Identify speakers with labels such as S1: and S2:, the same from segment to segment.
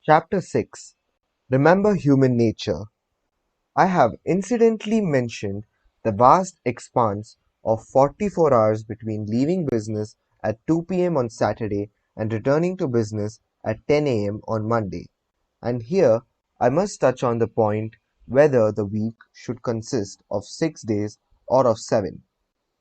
S1: Chapter 6. Remember Human Nature. I have incidentally mentioned the vast expanse of 44 hours between leaving business at 2 p.m. on Saturday and returning to business at 10 a.m. on Monday. And here I must touch on the point whether the week should consist of 6 days or of 7.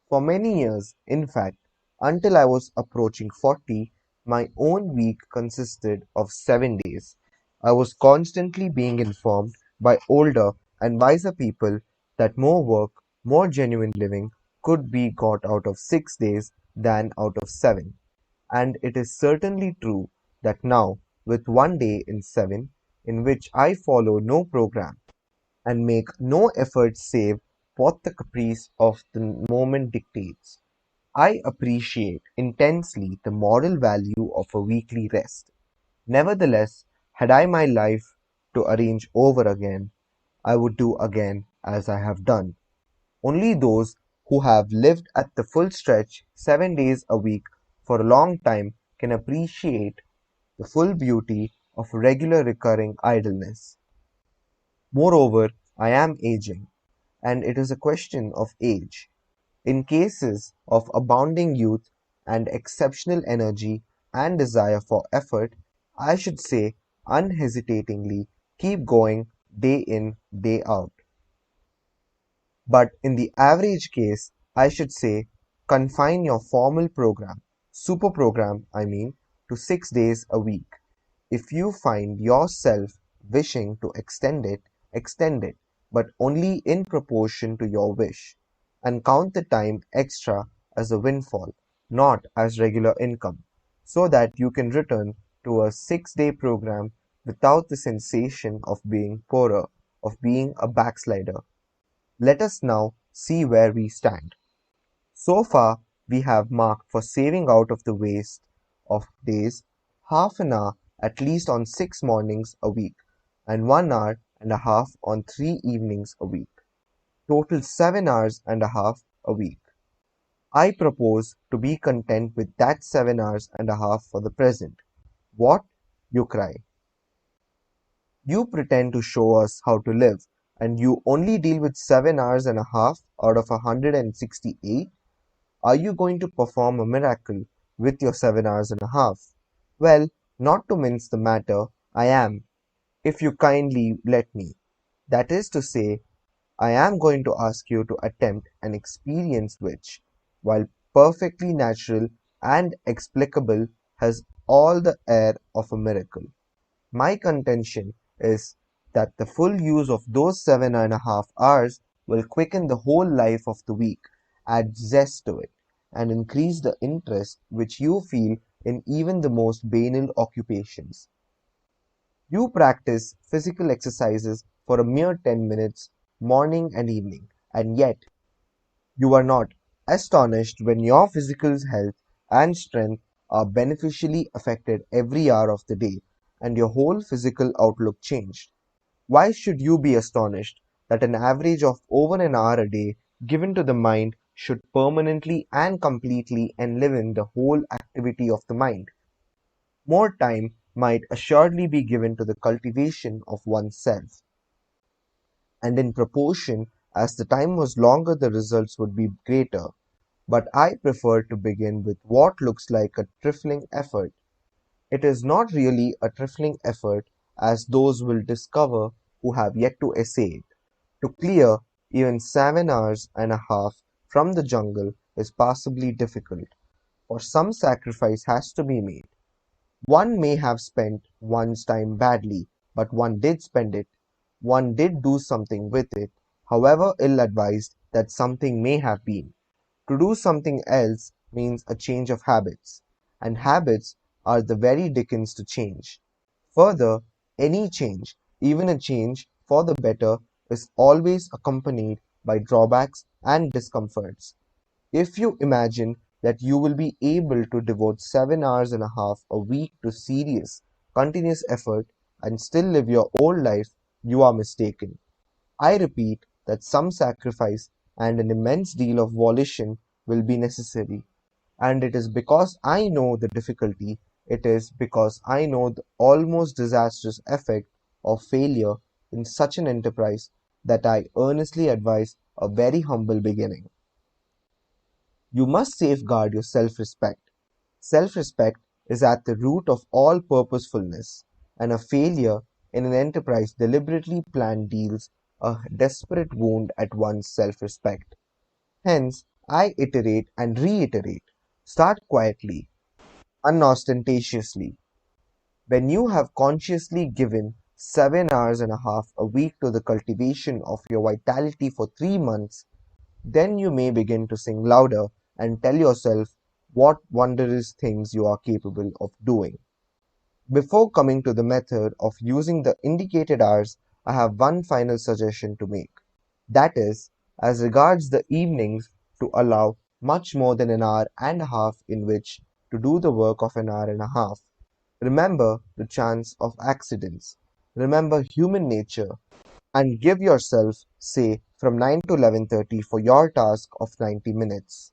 S1: For many years, in fact, until I was approaching 40, my own week consisted of 7 days. I was constantly being informed by older and wiser people that more work, more genuine living could be got out of 6 days than out of 7. And it is certainly true that now, with one day in 7, in which I follow no program and make no effort save what the caprice of the moment dictates, I appreciate intensely the moral value of a weekly rest. Nevertheless, had I my life to arrange over again, I would do again as I have done. Only those who have lived at the full stretch 7 days a week for a long time can appreciate the full beauty of regular recurring idleness. Moreover, I am aging, and it is a question of age. In cases of abounding youth and exceptional energy and desire for effort, I should say unhesitatingly keep going day in, day out. But in the average case, I should say confine your formal program, super program, I mean, to 6 days a week. If you find yourself wishing to extend it, but only in proportion to your wish, and count the time extra as a windfall, not as regular income, so that you can return to a 6 day program without the sensation of being poorer, of being a backslider. Let us now see where we stand. So far, we have marked for saving out of the waste of days half an hour at least on 6 mornings a week, and 1 hour and a half on 3 evenings a week. Total 7 hours and a half a week. I propose to be content with that 7 hours and a half for the present. What? You cry. You pretend to show us how to live, and you only deal with 7 hours and a half out of 168? Are you going to perform a miracle with your 7 hours and a half? Well, not to mince the matter, I am, if you kindly let me. That is to say, I am going to ask you to attempt an experience which, while perfectly natural and explicable, has all the air of a miracle. My contention is that the full use of those 7.5 hours will quicken the whole life of the week, add zest to it, and increase the interest which you feel in even the most banal occupations. You practice physical exercises for a mere 10 minutes, morning and evening, and yet you are not astonished when your physical health and strength are beneficially affected every hour of the day, and your whole physical outlook changed. Why should you be astonished that an average of over an hour a day given to the mind should permanently and completely enliven the whole activity of the mind? More time might assuredly be given to the cultivation of oneself, and in proportion as the time was longer the results would be greater. But I prefer to begin with what looks like a trifling effort. It is not really a trifling effort, as those will discover who have yet to essay it. To clear even 7 hours and a half from the jungle is passably difficult, for some sacrifice has to be made. One may have spent one's time badly, but one did spend it. One did do something with it, however ill-advised that something may have been. To do something else means a change of habits, and habits are the very dickens to change. Further, any change, even a change for the better, is always accompanied by drawbacks and discomforts. If you imagine that you will be able to devote 7 hours and a half a week to serious, continuous effort and still live your old life, you are mistaken. I repeat that some sacrifice and an immense deal of volition will be necessary, and it is because I know the difficulty It is because I know the almost disastrous effect of failure in such an enterprise that I earnestly advise a very humble beginning. You must safeguard your self-respect. Self-respect is at the root of all purposefulness, and a failure in an enterprise deliberately planned deals a desperate wound at one's self-respect. Hence, I iterate and reiterate. Start quietly, unostentatiously. When you have consciously given 7 hours and a half a week to the cultivation of your vitality for 3 months, then you may begin to sing louder and tell yourself what wondrous things you are capable of doing. Before coming to the method of using the indicated hours, I have one final suggestion to make. That is, as regards the evenings, to allow much more than an hour and a half in which to do the work of an hour and a half. Remember the chance of accidents. Remember human nature and give yourself, say, from 9 to 11:30 for your task of 90 minutes.